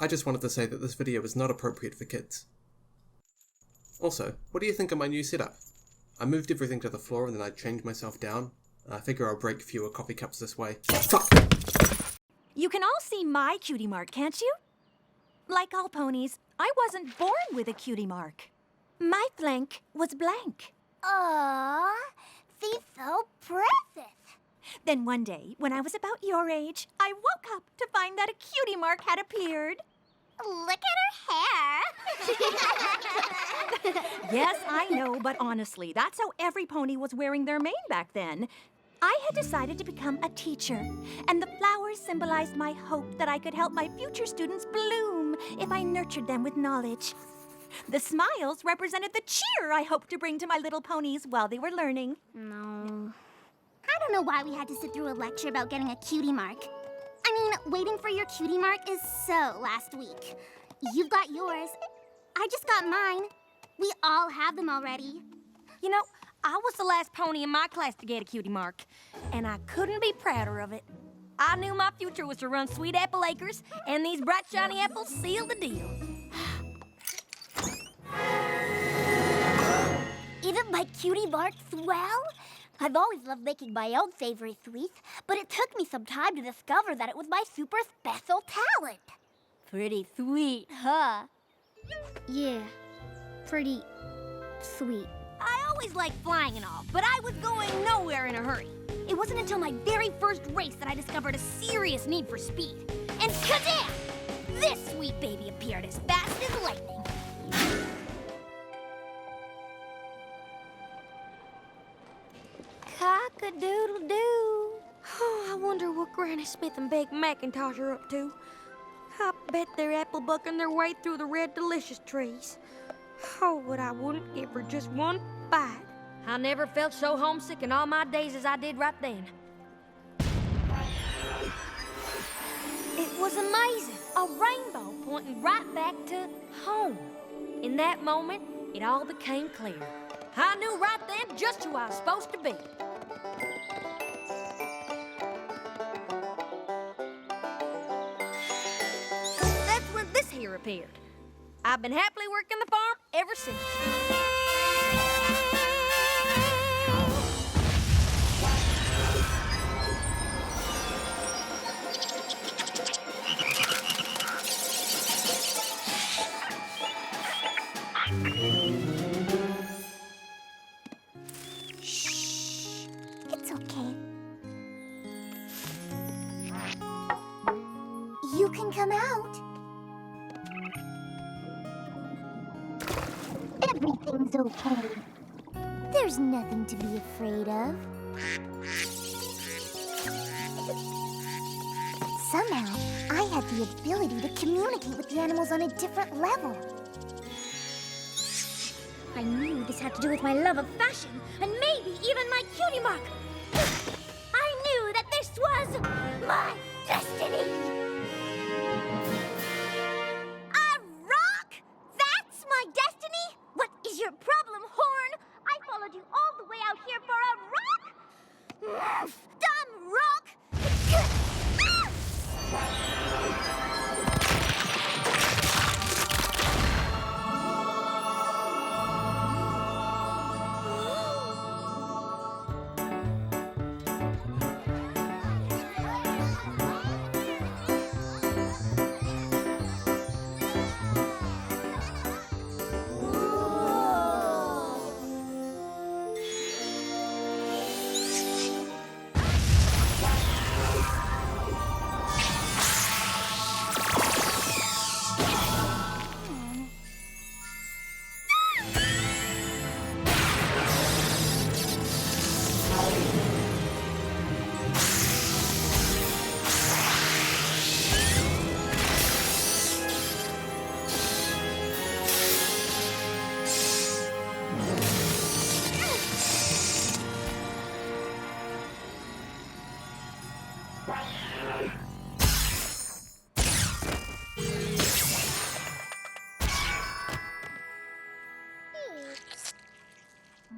I just wanted to say that this video is not appropriate for kids. Also, what do you think of my new setup? I moved everything to the floor and then I changed myself down. I figure I'll break fewer coffee cups this way. Fuck! You can all see my cutie mark, can't you? Like all ponies, I wasn't born with a cutie mark. My flank was blank. Aww, she's so precious. Then one day, when I was about your age, I woke up to find that a cutie mark had appeared. Look at her hair. Yes, I know, but honestly, that's how every pony was wearing their mane back then. I had decided to become a teacher, and the flowers symbolized my hope that I could help my future students bloom if I nurtured them with knowledge. The smiles represented the cheer I hoped to bring to my little ponies while they were learning. No. I don't know why we had to sit through a lecture about getting a cutie mark. I mean, waiting for your cutie mark is so last week. You've got yours. I just got mine. We all have them already. You know, I was the last pony in my class to get a cutie mark, and I couldn't be prouder of it. I knew my future was to run Sweet Apple Acres, and these bright shiny apples sealed the deal. Isn't my cutie mark swell? I've always loved making my own savory sweets, but it took me some time to discover that it was my super special talent. Pretty sweet, huh? Yeah, pretty sweet. I always liked flying and all, but I was going nowhere in a hurry. It wasn't until my very first race that I discovered a serious need for speed. And kazam! This sweet baby appeared as fast as lightning. Cock-a-doodle-doo. Oh, I wonder what Granny Smith and Big Mcintosh are up to. I bet they're apple bucking their way through the red delicious trees. Oh, but I wouldn't give her just one bite. I never felt so homesick in all my days as I did right then. It was amazing. A rainbow pointing right back to home. In that moment, it all became clear. I knew right then just who I was supposed to be. That's when this here appeared. I've been happily working the farm ever since. Shh. It's okay. You can come out. Everything's okay. There's nothing to be afraid of. Somehow, I had the ability to communicate with the animals on a different level. I knew this had to do with my love of fashion, and maybe even my cutie mark. I knew that this was my destiny. A rock? That's my destiny? What is your problem, Horn? I followed you all the way out here for a rock? Dumb rock!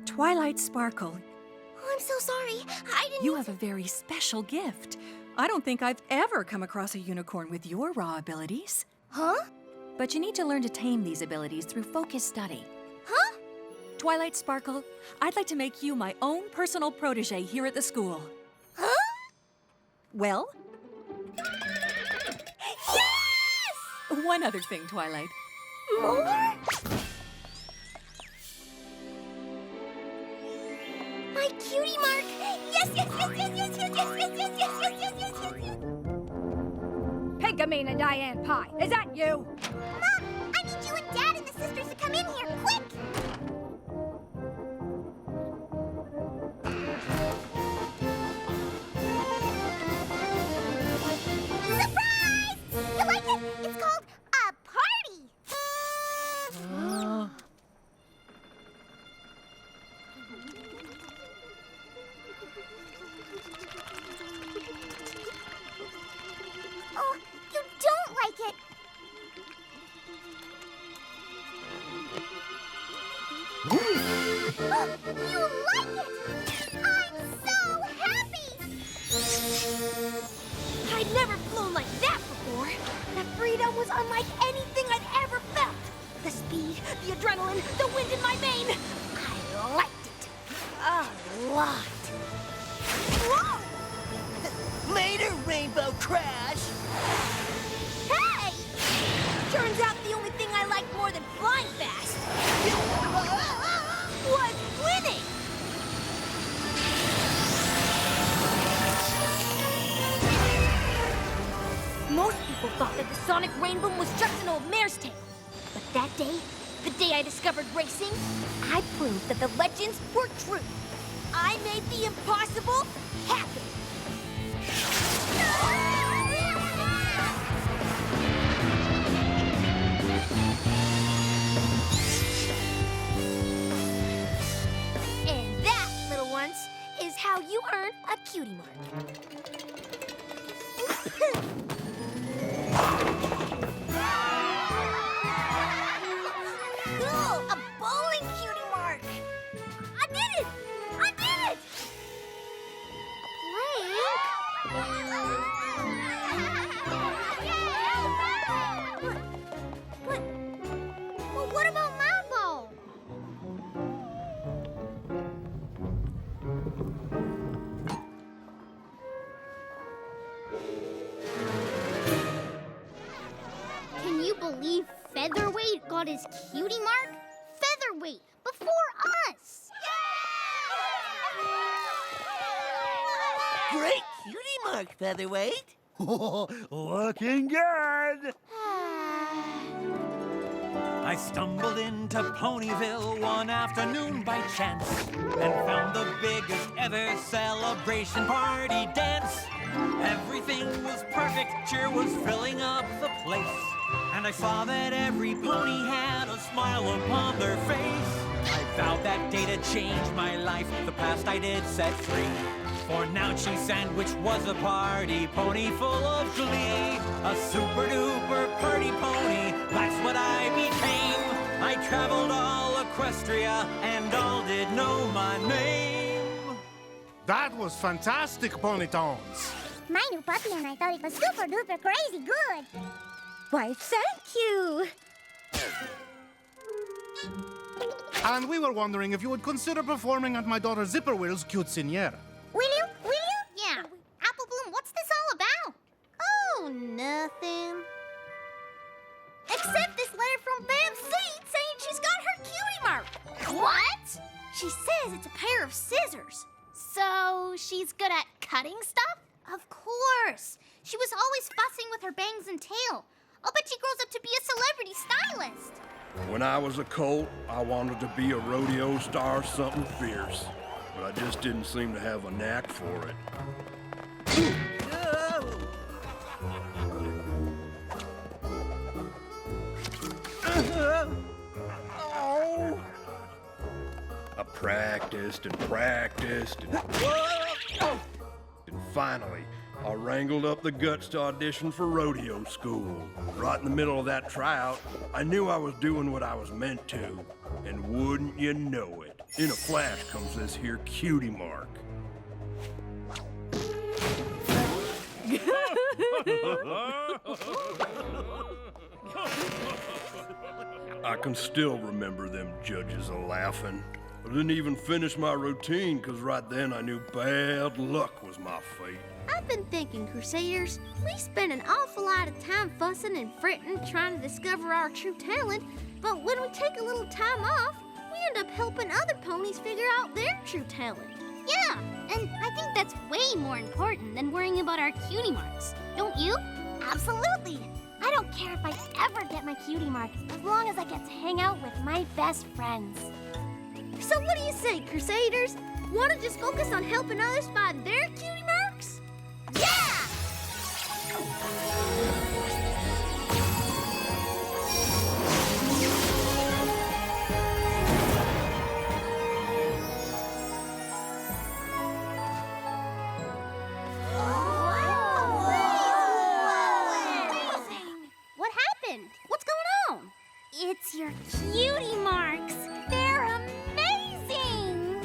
Twilight Sparkle, Oh, I'm so sorry. I didn't... you have a very special gift. I don't think I've ever come across a unicorn with your raw abilities. Huh? But you need to learn to tame these abilities through focused study. Huh? Twilight Sparkle, I'd like to make you my own personal protege here at the school. Huh? Well, Yes! one other thing, Twilight. More? My cutie mark! Yes, yes, yes, yes, yes, yes, yes, yes, yes, yes, yes, yes, yes, yes, yes. Pinkie and Diane Pie, is that you? Mom, I need you and Dad and the sisters to come in here, quick! Surprise! You like it? It's called a party! Oh, you don't like it! You like it! I'm so happy! I'd never flown like that before. That freedom was unlike anything I'd ever felt. The speed, the adrenaline, the wind in my mane. I liked it. A lot. Whoa! Later, Rainbow Crash! Hey! Turns out the only thing I liked more than flying fast was winning! Most people thought that the sonic rainbow was just an old mare's tale. But that day, the day I discovered racing, I proved that the legends were true. I made the impossible happen. And that, little ones, is how you earn a cutie mark. Cool! A bowling cutie mark! I did it! I did it! Well, what about my bowl? Can you believe Featherweight got his cutie mark? Featherweight, before us! Great cutie mark, Featherweight! Looking good! I stumbled into Ponyville one afternoon by chance and found the biggest ever celebration party dance. Everything was perfect, cheer was filling up the place. And I saw that every pony had a smile upon their face. I vowed that day to change my life, the past I did set free. For Nounchy Sandwich was a party pony full of glee. A super duper party pony, that's what I became. I traveled all Equestria and all did know my name. That was fantastic, Ponytones. My new puppy and I thought it was super duper crazy good. Why, thank you. And we were wondering if you would consider performing at my daughter Zipperwill's quinceañera. Will you? Will you? Yeah. Apple Bloom, what's this all about? Oh, nothing. Except this letter from Bam Seed saying she's got her cutie mark. What? She says it's a pair of scissors. So she's good at cutting stuff? Of course. She was always fussing with her bangs and tail. I'll bet she grows up to be a celebrity stylist. When I was a colt, I wanted to be a rodeo star, something fierce. But I just didn't seem to have a knack for it. I practiced and practiced and finally, I wrangled up the guts to audition for rodeo school. Right in the middle of that tryout, I knew I was doing what I was meant to. And wouldn't you know it, in a flash comes this here cutie mark. I can still remember them judges a-laughing. I didn't even finish my routine, 'cause right then I knew bad luck was my fate. I've been thinking, Crusaders, we spend an awful lot of time fussing and fretting trying to discover our true talent, but when we take a little time off, we end up helping other ponies figure out their true talent. Yeah, and I think that's way more important than worrying about our cutie marks. Don't you? Absolutely. I don't care if I ever get my cutie mark, as long as I get to hang out with my best friends. So what do you say, Crusaders? Want to just focus on helping others find their cutie marks? Yeah! What happened? What's going on? It's your cutie marks. They're amazing!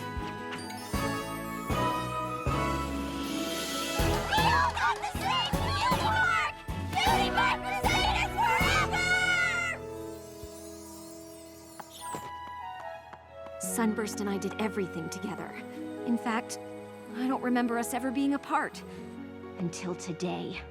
We all got the same cutie mark! Cutie Mark Crusaders forever! Sunburst and I did everything together. In fact, I don't remember us ever being apart. Until today.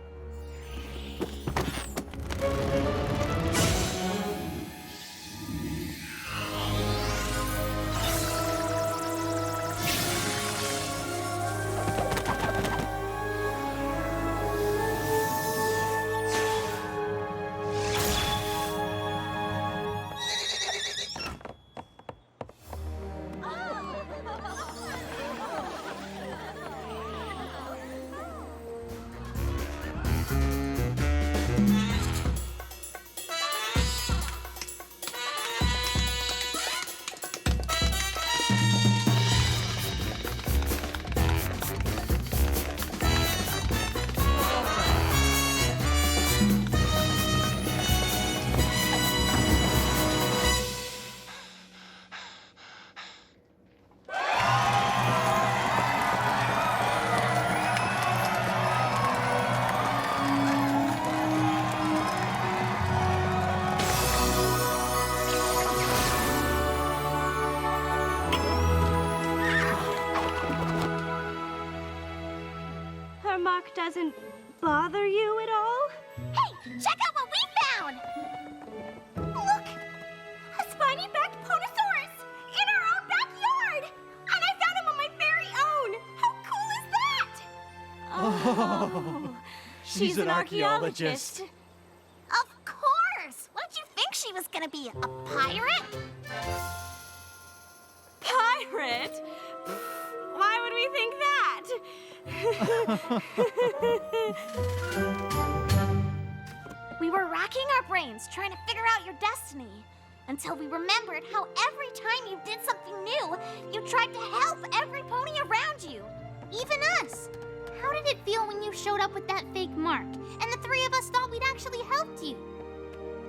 Doesn't bother you at all? Hey, check out what we found! Look! A spiny-backed Ponosaurus! In our own backyard! And I found him on my very own! How cool is that? Oh, she's an archaeologist. Of course! What did you think she was gonna be, a pirate? Pirate? Why would we think that? We were racking our brains trying to figure out your destiny until we remembered how every time you did something new, you tried to help every pony around you, even us. How did it feel when you showed up with that fake mark and the three of us thought we'd actually helped you?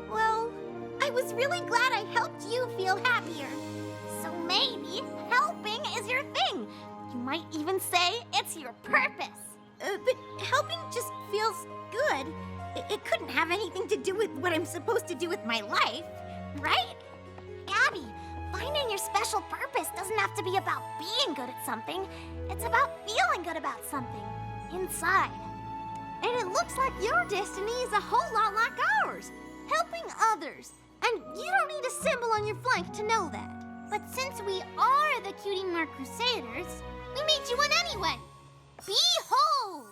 Well, I was really glad I helped you feel happier. So maybe helping is your thing. You might even say it's your purpose. But helping just feels good. It couldn't have anything to do with what I'm supposed to do with my life. Right? Abby, finding your special purpose doesn't have to be about being good at something. It's about feeling good about something. Inside. And it looks like your destiny is a whole lot like ours. Helping others. And you don't need a symbol on your flank to know that. But since we are the Cutie Mark Crusaders, we made you one anyway. Behold!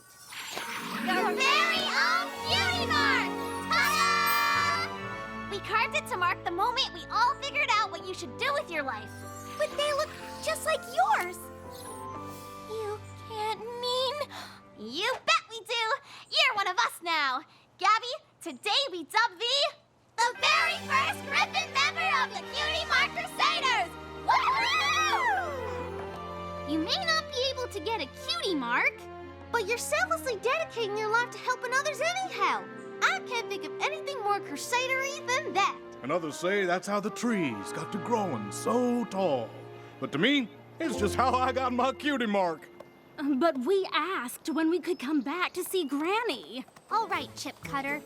Your very own Cutie Mark! Ta-da! We carved it to mark the moment we all figured out what you should do with your life. But they look just like yours. You can't mean... You bet we do! You're one of us now. Gabby, today we dub thee the very first Griffin member of the Cutie Mark Crusaders! Woohoo! You may not be able to get a cutie mark, but you're selflessly dedicating your life to helping others anyhow. I can't think of anything more crusadery than that. And others say that's how the trees got to growing so tall. But to me, it's just how I got my cutie mark. But we asked when we could come back to see Granny. All right, Chipcutter.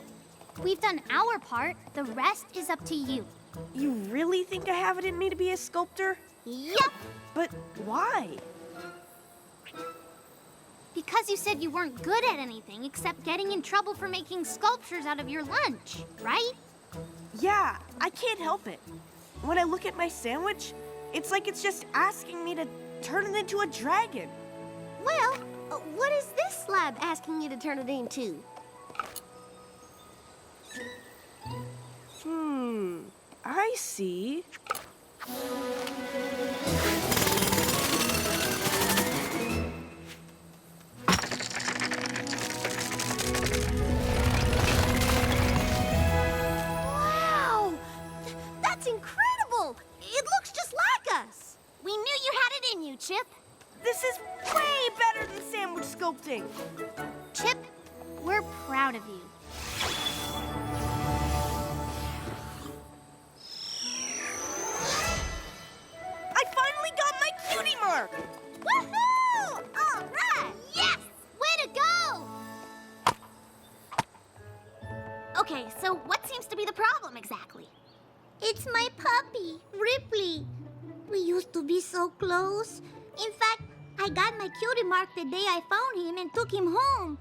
We've done our part. The rest is up to you. You really think I have it in me to be a sculptor? Yup! But why? Because you said you weren't good at anything except getting in trouble for making sculptures out of your lunch, right? Yeah, I can't help it. When I look at my sandwich, it's like it's just asking me to turn it into a dragon. Well, what is this slab asking you to turn it into? I see. Wow! That's incredible! It looks just like us! We knew you had it in you, Chip. This is way better than sandwich sculpting. Chip, we're proud of you. I finally got my cutie mark! Woohoo! All right! Yes! Way to go! Okay, so what seems to be the problem exactly? It's my puppy, Ripley. We used to be so close. In fact, I got my cutie mark the day I found him and took him home.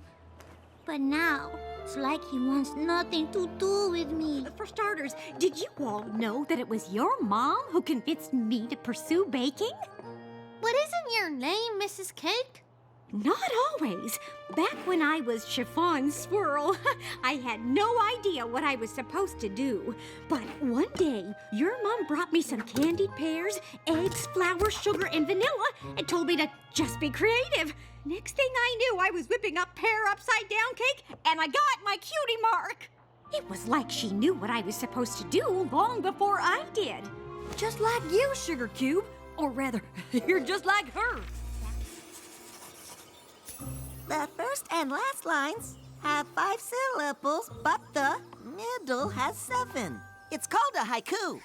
But now, it's like he wants nothing to do with me. For starters, did you all know that it was your mom who convinced me to pursue baking? But isn't your name Mrs. Cake? Not always. Back when I was Chiffon Swirl, I had no idea what I was supposed to do. But one day, your mom brought me some candied pears, eggs, flour, sugar, and vanilla, and told me to just be creative. Next thing I knew, I was whipping up pear upside-down cake, and I got my cutie mark. It was like she knew what I was supposed to do long before I did. Just like you, Sugar Cube. Or rather, you're just like her. The first and last lines have 5 syllables, but the middle has 7. It's called a haiku.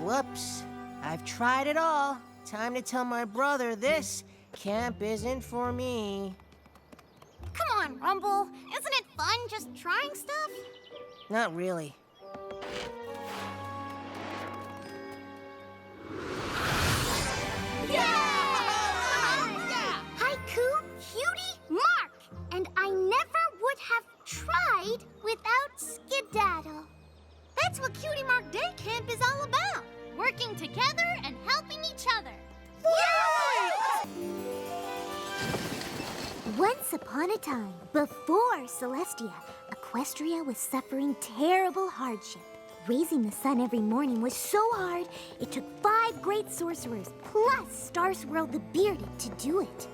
Whoops. I've tried it all. Time to tell my brother this camp isn't for me. Come on, Rumble. Isn't it fun just trying stuff? Not really. Haiku, Cutie, Mark! And I never would have tried without Skedaddle. That's what Cutie Mark Day Camp is all about. Working together and helping each other. Yay! Once upon a time, before Celestia, Equestria was suffering terrible hardship. Raising the sun every morning was so hard, it took 5 great sorcerers, plus Star Swirl the Bearded, to do it.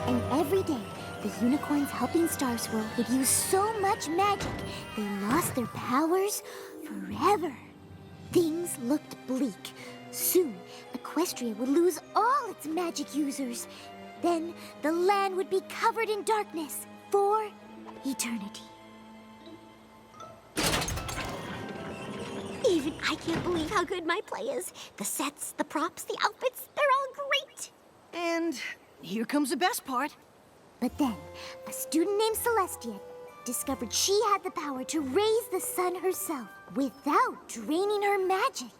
And every day, the unicorns helping Star Swirl would use so much magic, they lost their powers forever. Things looked bleak. Soon, Equestria would lose all its magic users. Then, the land would be covered in darkness for eternity. Even I can't believe how good my play is. The sets, the props, the outfits, they're all great. And here comes the best part. But then, a student named Celestia discovered she had the power to raise the sun herself without draining her magic.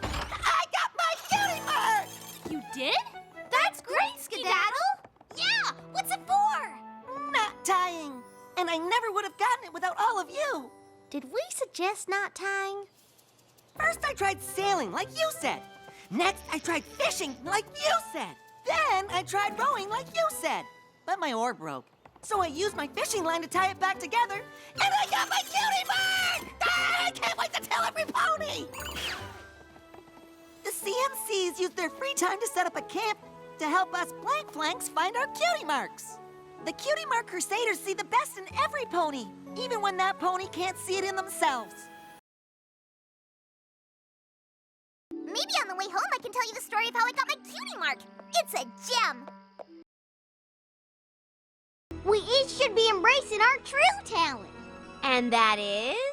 I got my cutie mark! You did? That's great, Skedaddle! Yeah! What's it for? Not tying. And I never would have gotten it without all of you. Did we suggest not tying? First I tried sailing, like you said. Next I tried fishing, like you said. Then I tried rowing, like you said. But my oar broke. So I used my fishing line to tie it back together, and I got my cutie mark! Ah, I can't wait to tell every pony! The CMCs use their free time to set up a camp to help us blank flanks find our cutie marks. The Cutie Mark Crusaders see the best in every pony, even when that pony can't see it in themselves. Maybe on the way home I can tell you the story of how I got my cutie mark. It's a gem. We each should be embracing our true talent. And that is?